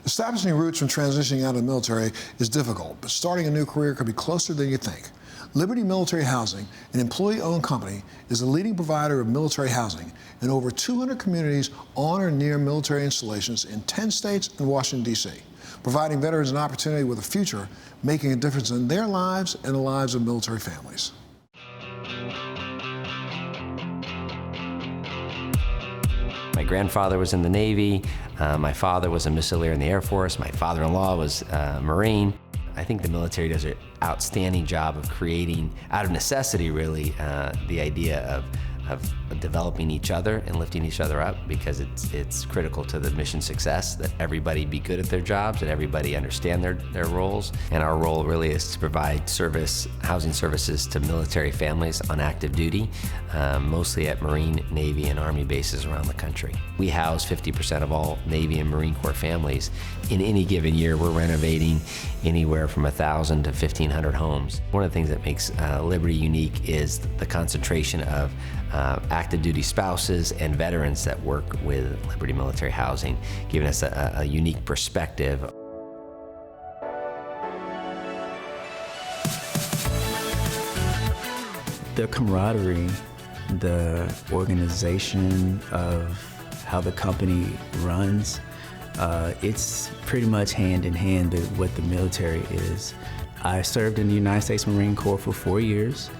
Establishing roots when transitioning out of the military is difficult, but starting a new career could be closer than you think. Liberty Military Housing, an employee-owned company, is the leading provider of military housing in over 200 communities on or near military installations in 10 states and Washington, D.C., providing veterans an opportunity with a future, making a difference in their lives and the lives of military families. My grandfather was in the Navy. My father was a missileer in the Air Force. My father-in-law was a Marine. I think the military does an outstanding job of creating, out of necessity really, the idea of developing each other and lifting each other up, because it's critical to the mission success that everybody be good at their jobs and everybody understand their roles. And our role really is to provide housing services to military families on active duty, mostly at Marine, Navy, and Army bases around the country. We house 50% of all Navy and Marine Corps families. In any given year, we're renovating anywhere from 1,000 to 1,500 homes. One of the things that makes Liberty unique is the concentration of active duty spouses and veterans that work with Liberty Military Housing, giving us a unique perspective. The camaraderie, the organization of how the company runs, it's pretty much hand in hand with what the military is. I served in the United States Marine Corps for 4 years.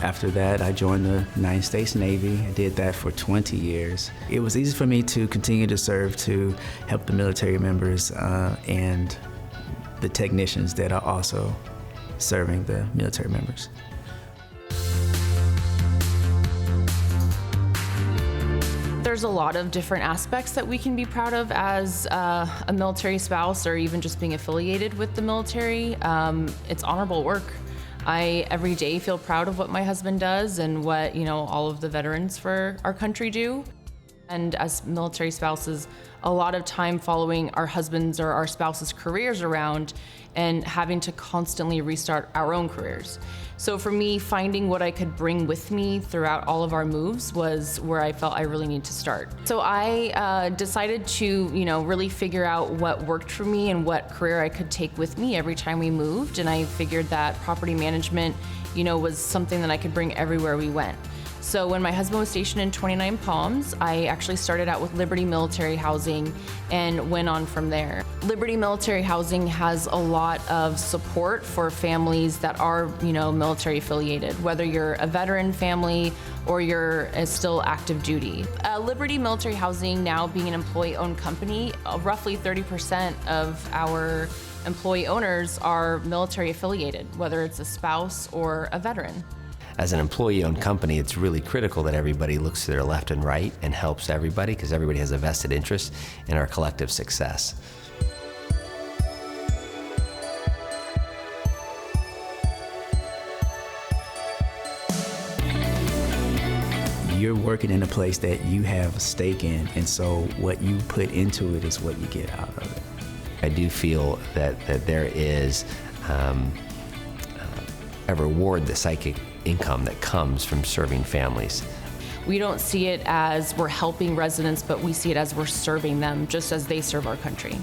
After that, I joined the United States Navy. I did that for 20 years. It was easy for me to continue to serve to help the military members and the technicians that are also serving the military members. There's a lot of different aspects that we can be proud of as a military spouse, or even just being affiliated with the military. It's honorable work. I every day feel proud of what my husband does and what all of the veterans for our country do. And as military spouses, a lot of time following our husbands or our spouses' careers around and having to constantly restart our own careers. So for me, finding what I could bring with me throughout all of our moves was where I felt I really need to start. So I decided to, really figure out what worked for me and what career I could take with me every time we moved. And I figured that property management, was something that I could bring everywhere we went. So when my husband was stationed in 29 Palms, I actually started out with Liberty Military Housing and went on from there. Liberty Military Housing has a lot of support for families that are, military affiliated, whether you're a veteran family or you're still active duty. Liberty Military Housing, now being an employee-owned company, roughly 30% of our employee owners are military affiliated, whether it's a spouse or a veteran. As an employee-owned company, it's really critical that everybody looks to their left and right and helps everybody, because everybody has a vested interest in our collective success. You're working in a place that you have a stake in, and so what you put into it is what you get out of it. I do feel that there is a reward, the psychic income that comes from serving families. We don't see it as we're helping residents, but we see it as we're serving them just as they serve our country.